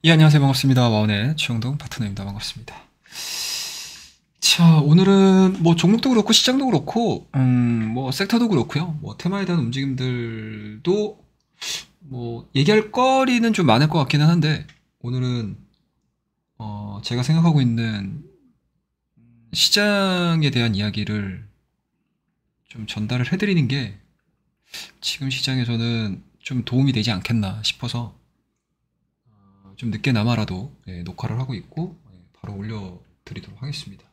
예, 안녕하세요. 반갑습니다. 와운의 최영동 파트너입니다. 반갑습니다. 자, 오늘은 뭐 종목도 그렇고 시장도 그렇고, 뭐 섹터도 그렇고요. 뭐 테마에 대한 움직임들도 뭐 얘기할 거리는 좀 많을 것 같기는 한데, 오늘은 제가 생각하고 있는 시장에 대한 이야기를 좀 전달을 해드리는 게 지금 시장에서는 좀 도움이 되지 않겠나 싶어서 좀 늦게나마라도 녹화를 하고 있고 바로 올려드리도록 하겠습니다.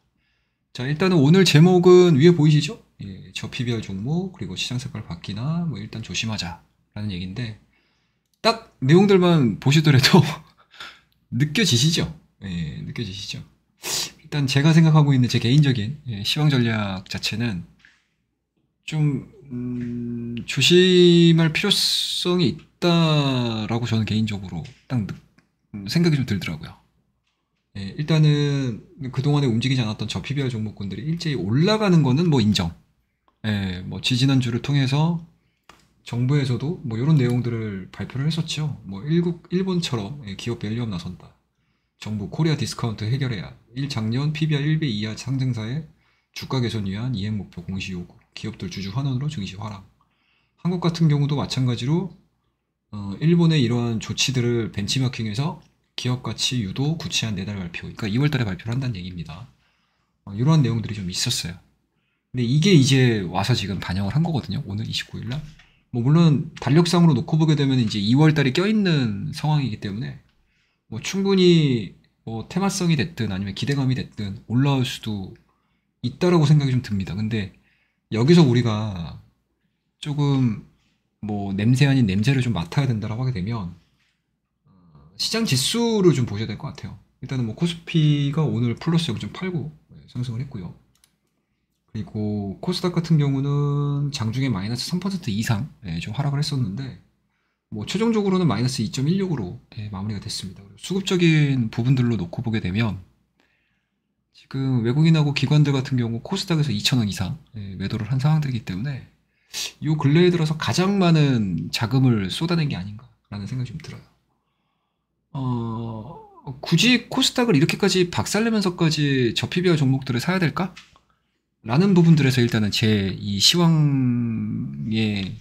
자, 일단은 오늘 제목은 위에 보이시죠? 예, 저 PBR 종목 그리고 시장 색깔 바뀌나 뭐 일단 조심하자라는 얘기인데 딱 내용들만 보시더라도 느껴지시죠? 예, 느껴지시죠? 일단 제가 생각하고 있는 제 개인적인 시황 전략 자체는 좀 조심할 필요성이 있다라고 저는 개인적으로 딱 생각이 좀 들더라고요. 예, 일단은 그동안에 움직이지 않았던 저 PBR 종목군들이 일제히 올라가는 거는 뭐 인정. 예, 뭐 지지난주를 통해서 정부에서도 뭐 이런 내용들을 발표를 했었죠. 뭐 일본처럼 기업 밸류업 나선다. 정부 코리아 디스카운트 해결해야 1작년 PBR 1배 이하 상장사의 주가 개선 위한 이행 목표 공시 요구. 기업들 주주 환원으로 증시 하락. 한국 같은 경우도 마찬가지로 일본의 이러한 조치들을 벤치마킹해서 기업 가치 유도 구체한 내달 발표. 그러니까 2월 달에 발표를 한다는 얘기입니다. 이러한 내용들이 좀 있었어요. 근데 이게 이제 와서 지금 반영을 한 거거든요. 오늘 29일 날. 뭐 물론 달력상으로 놓고 보게 되면 이제 2월 달이 껴있는 상황이기 때문에 뭐 충분히 뭐 테마성이 됐든 아니면 기대감이 됐든 올라올 수도 있다라고 생각이 좀 듭니다. 근데 여기서 우리가 조금 뭐 냄새 아닌 냄새를 좀 맡아야 된다라고 하게 되면 시장 지수를 좀 보셔야 될 것 같아요. 일단은 뭐 코스피가 오늘 플러스 0.89 상승을 했고요. 그리고 코스닥 같은 경우는 장중에 마이너스 3% 이상 좀 하락을 했었는데 뭐 최종적으로는 마이너스 2.16으로 마무리가 됐습니다. 수급적인 부분들로 놓고 보게 되면 지금 외국인하고 기관들 같은 경우 코스닥에서 2천억 이상 매도를 한 상황들이기 때문에 이 근래에 들어서 가장 많은 자금을 쏟아낸 게 아닌가라는 생각이 좀 들어요. 굳이 코스닥을 이렇게까지 박살내면서까지 저 PBR 종목들을 사야 될까? 라는 부분들에서 일단은 제 이 시황에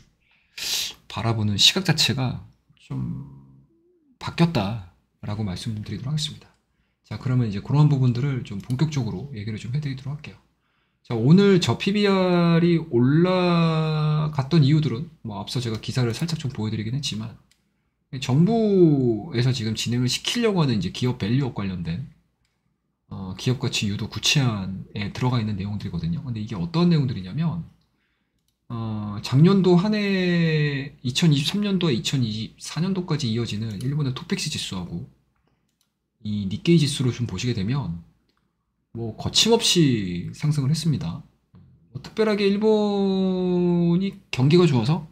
바라보는 시각 자체가 좀 바뀌었다라고 말씀드리도록 하겠습니다. 자, 그러면 이제 그런 부분들을 좀 본격적으로 얘기를 좀 해드리도록 할게요. 자, 오늘 저 PBR이 올라갔던 이유들은 뭐 앞서 제가 기사를 살짝 좀 보여드리긴 했지만 정부에서 지금 진행을 시키려고 하는 이제 기업 밸류업 관련된 기업 가치 유도 구체안에 들어가 있는 내용들이거든요. 근데 이게 어떤 내용들이냐면 작년도 한 해 2023년도에 2024년도까지 이어지는 일본의 토픽스 지수하고 이 니케이 지수를 좀 보시게 되면 뭐 거침없이 상승을 했습니다. 뭐 특별하게 일본이 경기가 좋아서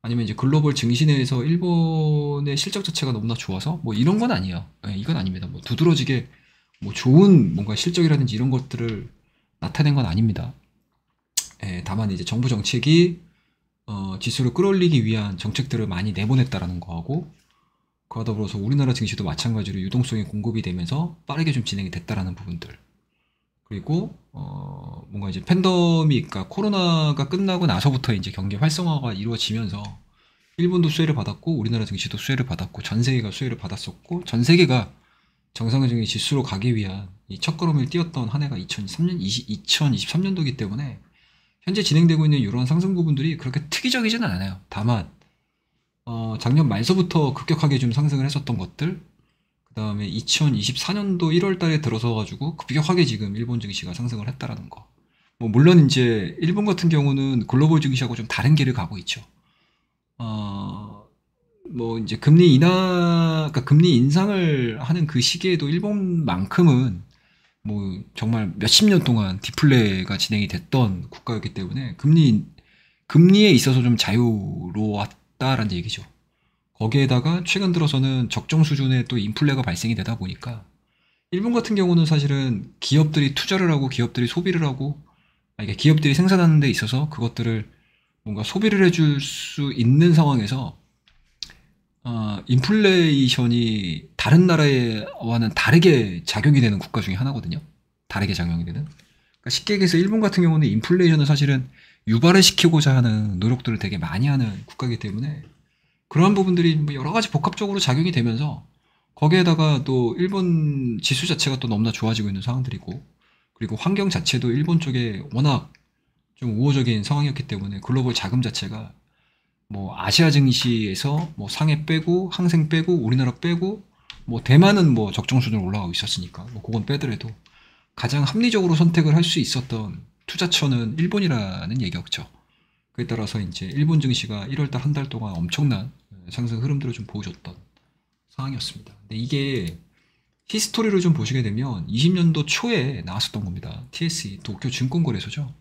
아니면 이제 글로벌 증시내에서 일본의 실적 자체가 너무나 좋아서 뭐 이런 건 아니에요. 예, 이건 아닙니다. 뭐 두드러지게 뭐 좋은 뭔가 실적이라든지 이런 것들을 나타낸 건 아닙니다. 예, 다만 이제 정부 정책이 지수를 끌어올리기 위한 정책들을 많이 내보냈다라는 거하고 그와 더불어서 우리나라 증시도 마찬가지로 유동성이 공급이 되면서 빠르게 좀 진행이 됐다라는 부분들. 그리고 뭔가 이제 팬데믹, 그러니까 코로나가 끝나고 나서부터 이제 경기 활성화가 이루어지면서 일본도 수혜를 받았고 우리나라 증시도 수혜를 받았고 전 세계가 수혜를 받았었고 전 세계가 정상적인 지수로 가기 위한 이 첫걸음을 띄었던 한 해가 2023년, 2023년도이기 때문에 현재 진행되고 있는 이러한 상승 부분들이 그렇게 특이적이지는 않아요. 다만 작년 말서부터 급격하게 좀 상승을 했었던 것들, 그 다음에 2024년도 1월 달에 들어서 가지고 급격하게 지금 일본 증시가 상승을 했다라는 거. 뭐 물론 이제 일본 같은 경우는 글로벌 증시하고 좀 다른 길을 가고 있죠. 뭐 이제 금리 인하, 그러니까 금리 인상을 하는 그 시기에도 일본만큼은 뭐 정말 몇십 년 동안 디플레가 진행이 됐던 국가였기 때문에 금리에 있어서 좀 자유로웠다라는 얘기죠. 거기에다가 최근 들어서는 적정 수준의 또 인플레가 발생이 되다 보니까 일본 같은 경우는 사실은 기업들이 투자를 하고 기업들이 소비를 하고 이게 기업들이 생산하는 데 있어서 그것들을 뭔가 소비를 해줄 수 있는 상황에서 인플레이션이 다른 나라와는 다르게 작용이 되는 국가 중에 하나거든요. 다르게 작용이 되는. 그러니까 쉽게 얘기해서 일본 같은 경우는 인플레이션을 사실은 유발을 시키고자 하는 노력들을 되게 많이 하는 국가이기 때문에 그러한 부분들이 뭐 여러 가지 복합적으로 작용이 되면서 거기에다가 또 일본 지수 자체가 또 너무나 좋아지고 있는 상황들이고 그리고 환경 자체도 일본 쪽에 워낙 좀 우호적인 상황이었기 때문에 글로벌 자금 자체가 뭐 아시아 증시에서 뭐 상해 빼고 항생 빼고 우리나라 빼고 뭐 대만은 뭐 적정 수준으로 올라가고 있었으니까 뭐 그건 빼더라도 가장 합리적으로 선택을 할 수 있었던 투자처는 일본이라는 얘기였죠. 그에 따라서 이제 일본 증시가 1월달 한 달 동안 엄청난 상승 흐름들을 좀 보여줬던 상황이었습니다. 근데 이게 히스토리를 좀 보시게 되면 20년도 초에 나왔었던 겁니다. TSE 도쿄 증권거래소죠.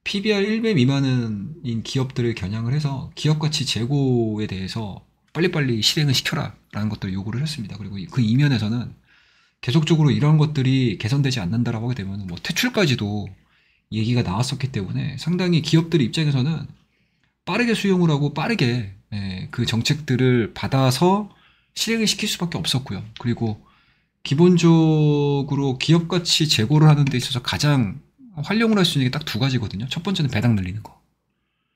PBR 1배 미만인 기업들을 겨냥을 해서 기업 가치 재고에 대해서 빨리빨리 실행을 시켜라 라는 것들을 요구를 했습니다. 그리고 그 이면에서는 계속적으로 이런 것들이 개선되지 않는다라고 하게 되면 뭐 퇴출까지도 얘기가 나왔었기 때문에 상당히 기업들 입장에서는 빠르게 수용을 하고 빠르게 그 정책들을 받아서 실행을 시킬 수밖에 없었고요. 그리고 기본적으로 기업 가치 재고를 하는 데 있어서 가장 활용을 할 수 있는 게 딱 두 가지거든요. 첫 번째는 배당 늘리는 거.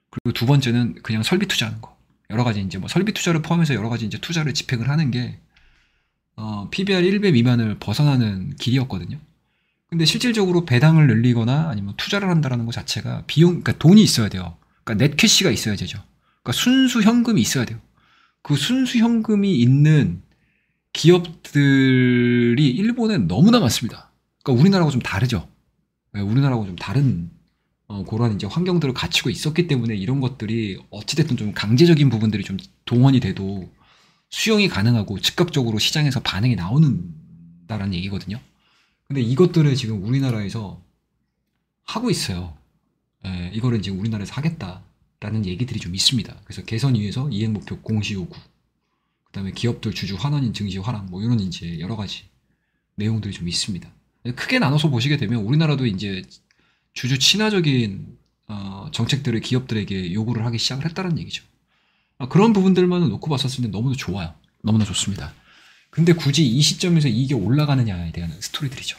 그리고 두 번째는 그냥 설비 투자하는 거. 여러 가지 이제 뭐 설비 투자를 포함해서 여러 가지 이제 투자를 집행을 하는 게 PBR 1배 미만을 벗어나는 길이었거든요. 근데 실질적으로 배당을 늘리거나 아니면 투자를 한다라는 것 자체가 그러니까 돈이 있어야 돼요. 그러니까 넷캐시가 있어야 되죠. 그러니까 순수 현금이 있어야 돼요. 그 순수 현금이 있는 기업들이 일본에 너무나 많습니다. 그러니까 우리나라하고 좀 다르죠. 우리나라하고 좀 다른 그런 이제 환경들을 갖추고 있었기 때문에 이런 것들이 어찌됐든 좀 강제적인 부분들이 좀 동원이 돼도 수용이 가능하고 즉각적으로 시장에서 반응이 나오는다라는 얘기거든요. 근데 이것들을 지금 우리나라에서 하고 있어요. 이거를 지금 우리나라에서 하겠다라는 얘기들이 좀 있습니다. 그래서 개선 위해서 이행 목표 공시 요구, 그다음에 기업들 주주 환원인 증시 하락, 뭐 이런 이제 여러 가지 내용들이 좀 있습니다. 크게 나눠서 보시게 되면 우리나라도 이제 주주 친화적인 정책들을 기업들에게 요구를 하기 시작을 했다는 얘기죠. 그런 부분들만 놓고 봤었을 때 너무나 좋아요. 너무나 좋습니다. 근데 굳이 이 시점에서 이게 올라가느냐에 대한 스토리들이죠.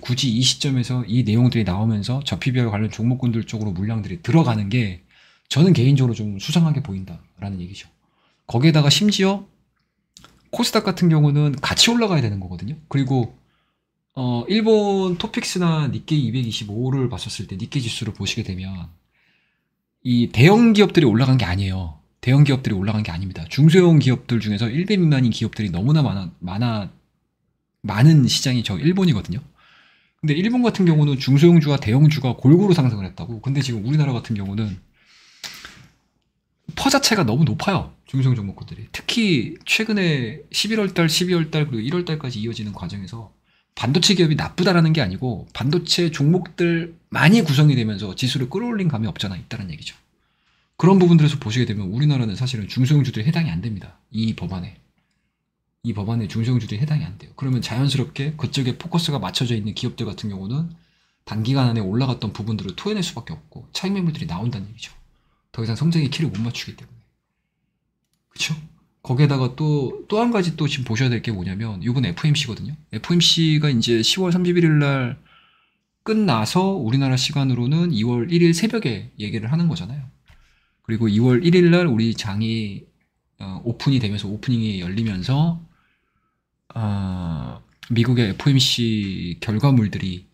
굳이 이 시점에서 이 내용들이 나오면서 저PBR 관련 종목군들 쪽으로 물량들이 들어가는 게 저는 개인적으로 좀 수상하게 보인다라는 얘기죠. 거기에다가 심지어 코스닥 같은 경우는 같이 올라가야 되는 거거든요. 그리고 일본 토픽스나 니케이 225를 봤었을 때 니케이 지수를 보시게 되면 이 대형 기업들이 올라간 게 아니에요. 대형 기업들이 올라간 게 아닙니다. 중소형 기업들 중에서 1배 미만인 기업들이 너무나 많은 시장이 저 일본이거든요. 근데 일본 같은 경우는 중소형주와 대형주가 골고루 상승을 했다고. 근데 지금 우리나라 같은 경우는 퍼 자체가 너무 높아요. 중소형 종목군들이. 특히 최근에 11월달, 12월달 그리고 1월달까지 이어지는 과정에서 반도체 기업이 나쁘다라는 게 아니고 반도체 종목들 많이 구성이 되면서 지수를 끌어올린 감이 없잖아 있다는 얘기죠. 그런 부분들에서 보시게 되면 우리나라는 사실은 중소형주들이 해당이 안 됩니다. 이 법안에 중소형주들이 해당이 안 돼요. 그러면 자연스럽게 그쪽에 포커스가 맞춰져 있는 기업들 같은 경우는 단기간 안에 올라갔던 부분들을 토해낼 수밖에 없고 차익 매물들이 나온다는 얘기죠. 더 이상 성장의 키를 못 맞추기 때문에. 그렇죠? 거기에다가 또 한 가지 또 지금 보셔야 될 게 뭐냐면 이번 FOMC거든요. FOMC가 이제 10월 31일 날 끝나서 우리나라 시간으로는 2월 1일 새벽에 얘기를 하는 거잖아요. 그리고 2월 1일 날 우리 장이 오픈이 되면서 오프닝이 열리면서 미국의 FOMC 결과물들이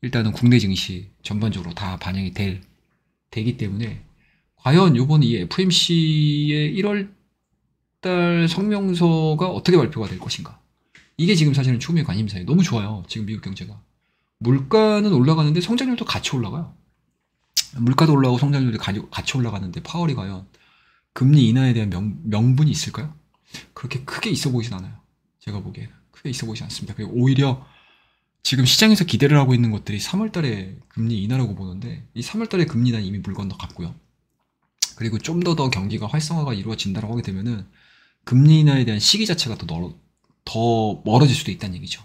일단은 국내 증시 전반적으로 다 반영이 되기 때문에 과연 이번 이 FOMC의 1월달 성명서가 어떻게 발표가 될 것인가. 이게 지금 사실은 초미의 관심사예요. 너무 좋아요. 지금 미국 경제가. 물가는 올라가는데 성장률도 같이 올라가요. 물가도 올라가고 성장률도 같이 올라가는데 파월이 과연 금리 인하에 대한 명분이 있을까요? 그렇게 크게 있어 보이진 않아요. 제가 보기에는. 크게 있어 보이지 않습니다. 그리고 오히려 지금 시장에서 기대를 하고 있는 것들이 3월달에 금리 인하라고 보는데 이 3월달에 금리 인하 이미 물 건너갔고요. 그리고 좀 더 경기가 활성화가 이루어진다고 하게 되면은 금리 인하에 대한 시기 자체가 더 멀어질 수도 있다는 얘기죠.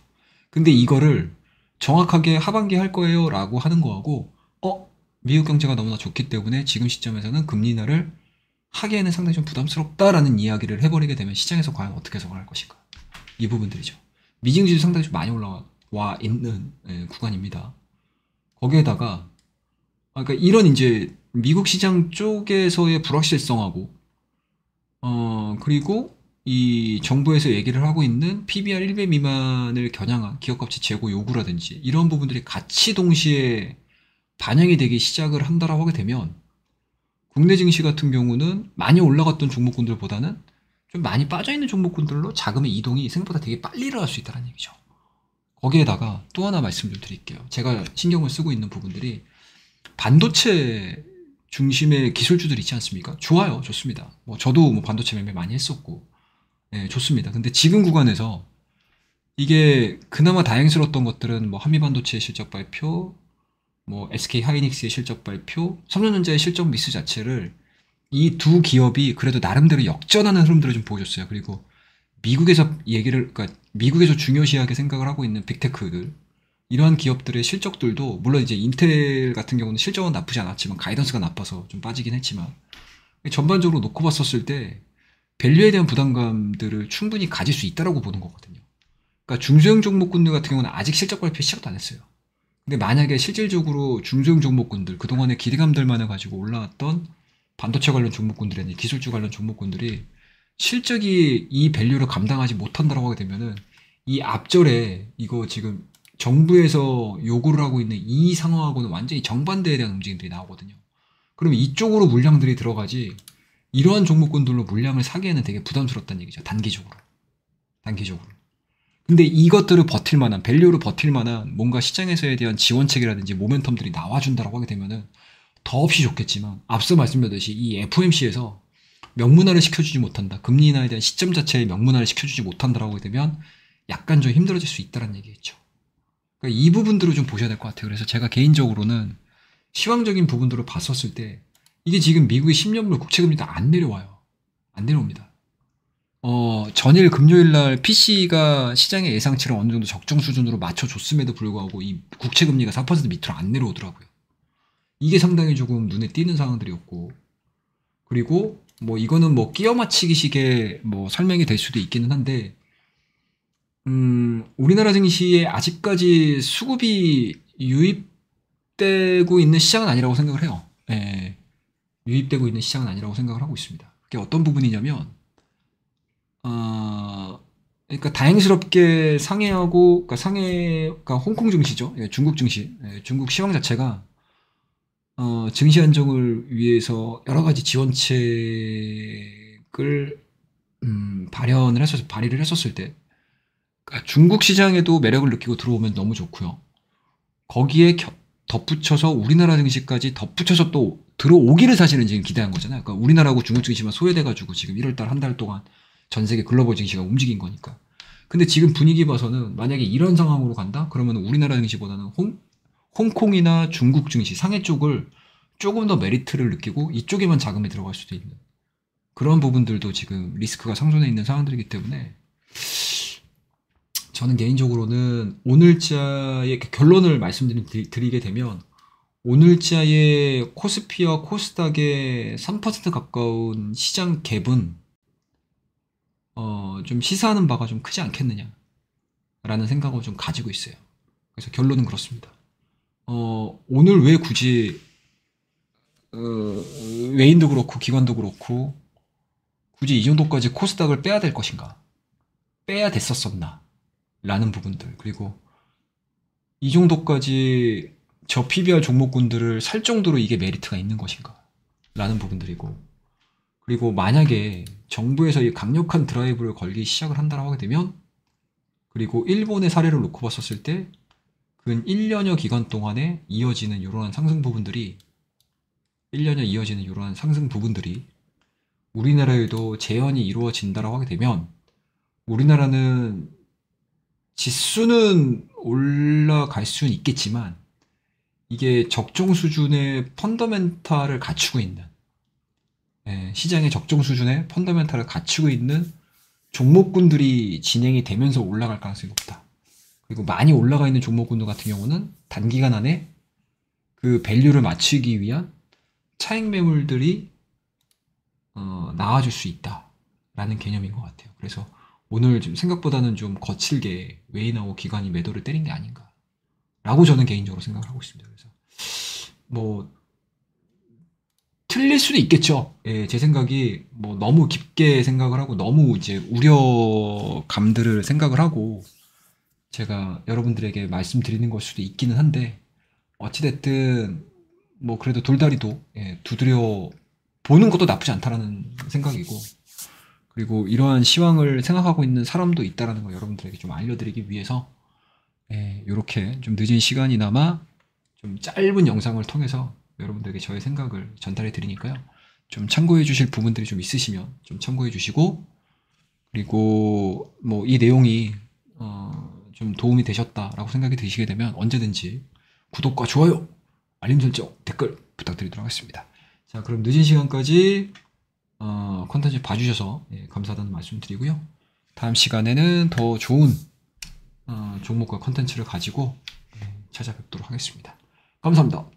근데 이거를 정확하게 하반기에 할 거예요 라고 하는 거하고 미국 경제가 너무나 좋기 때문에 지금 시점에서는 금리 인하를 하기에는 상당히 좀 부담스럽다라는 이야기를 해버리게 되면 시장에서 과연 어떻게 해석을 할 것인가. 이 부분들이죠. 미증시도 상당히 좀 많이 올라와 있는 구간입니다. 거기에다가 그러니까 이런 이제 미국 시장 쪽에서의 불확실성하고 그리고 이 정부에서 얘기를 하고 있는 PBR 1배 미만을 겨냥한 기업가치 재고 요구라든지 이런 부분들이 같이 동시에 반영이 되기 시작을 한다라고 하게 되면 국내 증시 같은 경우는 많이 올라갔던 종목군들보다는 좀 많이 빠져있는 종목군들로 자금의 이동이 생각보다 되게 빨리 일어날 수 있다는 얘기죠. 거기에다가 또 하나 말씀 좀 드릴게요. 제가 신경을 쓰고 있는 부분들이 반도체 중심의 기술주들 있지 않습니까? 좋아요. 좋습니다. 뭐 저도 뭐 반도체 매매 많이 했었고 좋습니다. 근데 지금 구간에서 이게 그나마 다행스러웠던 것들은 뭐 한미반도체의 실적 발표, 뭐 SK 하이닉스의 실적 발표, 삼성전자의 실적 미스 자체를 이 두 기업이 그래도 나름대로 역전하는 흐름들을 좀 보여줬어요. 그리고 미국에서 그러니까 미국에서 중요시하게 생각을 하고 있는 빅테크들, 이러한 기업들의 실적들도 물론 이제 인텔 같은 경우는 실적은 나쁘지 않았지만 가이던스가 나빠서 좀 빠지긴 했지만 전반적으로 놓고 봤었을 때 밸류에 대한 부담감들을 충분히 가질 수 있다라고 보는 거거든요. 그러니까 중소형 종목군들 같은 경우는 아직 실적 발표 시작도 안 했어요. 근데 만약에 실질적으로 중소형 종목군들, 그동안의 기대감들만을 가지고 올라왔던 반도체 관련 종목군들이 기술주 관련 종목군들이 실적이 이 밸류를 감당하지 못한다고 하게 되면은 이 앞절에 이거 지금 정부에서 요구를 하고 있는 이 상황하고는 완전히 정반대에 대한 움직임들이 나오거든요. 그러면 이쪽으로 물량들이 들어가지 이러한 종목군들로 물량을 사기에는 되게 부담스럽다는 얘기죠. 단기적으로. 단기적으로. 근데 이것들을 버틸 만한, 밸류를 버틸 만한 뭔가 시장에서에 대한 지원책이라든지 모멘텀들이 나와준다라고 하게 되면은 더없이 좋겠지만 앞서 말씀드렸듯이 이 FOMC에서 명문화를 시켜주지 못한다. 금리 인하에 대한 시점 자체에 명문화를 시켜주지 못한다라고 하게 되면 약간 좀 힘들어질 수 있다는 얘기겠죠. 그러니까 이 부분들을 좀 보셔야 될 것 같아요. 그래서 제가 개인적으로는 시황적인 부분들을 봤었을 때 이게 지금 미국의 10년물 국채금리가 안 내려와요. 안 내려옵니다. 전일 금요일 날 PC가 시장의 예상치를 어느 정도 적정 수준으로 맞춰줬음에도 불구하고 이 국채금리가 4% 밑으로 안 내려오더라고요. 이게 상당히 조금 눈에 띄는 상황들이었고, 그리고 뭐 이거는 뭐 끼워 맞히기식의 뭐 설명이 될 수도 있기는 한데, 우리나라 증시에 아직까지 수급이 유입되고 있는 시장은 아니라고 생각을 해요. 예, 유입되고 있는 시장은 아니라고 생각을 하고 있습니다. 그게 어떤 부분이냐면, 그러니까 다행스럽게 그러니까 홍콩 증시죠. 예, 중국 증시, 중국 시황 자체가 증시 안정을 위해서 여러 가지 지원책을 발의를 했었을 때, 그러니까 중국 시장에도 매력을 느끼고 들어오면 너무 좋고요. 거기에 덧붙여서 우리나라 증시까지 덧붙여서 또 들어오기를 사실은 지금 기대한 거잖아요. 그러니까 우리나라하고 중국 증시만 소외돼가지고 지금 1월달 한 달 동안 전 세계 글로벌 증시가 움직인 거니까. 근데 지금 분위기 봐서는 만약에 이런 상황으로 간다? 그러면 우리나라 증시보다는 홍콩이나 중국 증시, 상해 쪽을 조금 더 메리트를 느끼고 이쪽에만 자금이 들어갈 수도 있는 그런 부분들도 지금 리스크가 상존해 있는 상황들이기 때문에 저는 개인적으로는 오늘자의 결론을 말씀드리게 되면 오늘자의 코스피와 코스닥의 3% 가까운 시장 갭은 좀 시사하는 바가 좀 크지 않겠느냐라는 생각을 좀 가지고 있어요. 그래서 결론은 그렇습니다. 오늘 왜 굳이 외인도 그렇고 기관도 그렇고 굳이 이 정도까지 코스닥을 빼야 될 것인가? 빼야 됐었었나? 라는 부분들, 그리고 이 정도까지 저 PBR 종목군들을 살 정도로 이게 메리트가 있는 것인가? 라는 부분들이고, 그리고 만약에 정부에서 이 강력한 드라이브를 걸기 시작을 한다고 하게 되면, 그리고 일본의 사례를 놓고 봤었을 때 근 1년여 기간 동안에 이어지는 이러한 상승 부분들이 1년여 이어지는 이러한 상승 부분들이 우리나라에도 재현이 이루어진다라고 하게 되면 우리나라는 지수는 올라갈 수는 있겠지만 이게 적정 수준의 펀더멘탈을 갖추고 있는 시장의 적정 수준의 펀더멘탈을 갖추고 있는 종목군들이 진행이 되면서 올라갈 가능성이 높다. 그리고 많이 올라가 있는 종목군들 같은 경우는 단기간 안에 그 밸류를 맞추기 위한 차익 매물들이 나아질 수 있다라는 개념인 것 같아요. 그래서 오늘 좀 생각보다는 좀 거칠게 웨이나우 기관이 매도를 때린 게 아닌가라고 저는 개인적으로 생각을 하고 있습니다. 그래서 뭐 틀릴 수도 있겠죠. 예, 제 생각이 뭐 너무 깊게 생각을 하고 너무 이제 우려감들을 생각을 하고 제가 여러분들에게 말씀드리는 걸 수도 있기는 한데 어찌됐든 뭐 그래도 돌다리도 두드려 보는 것도 나쁘지 않다라는 생각이고 그리고 이러한 시황을 생각하고 있는 사람도 있다라는 거 여러분들에게 좀 알려드리기 위해서 이렇게 좀 늦은 시간이나마 좀 짧은 영상을 통해서 여러분들에게 저의 생각을 전달해 드리니까요. 좀 참고해 주실 부분들이 좀 있으시면 좀 참고해 주시고 그리고 뭐 이 내용이 좀 도움이 되셨다라고 생각이 드시게 되면 언제든지 구독과 좋아요, 알림 설정, 댓글 부탁드리도록 하겠습니다. 자, 그럼 늦은 시간까지 컨텐츠 봐주셔서 감사하다는 말씀 드리고요. 다음 시간에는 더 좋은 종목과 컨텐츠를 가지고 찾아뵙도록 하겠습니다. 감사합니다.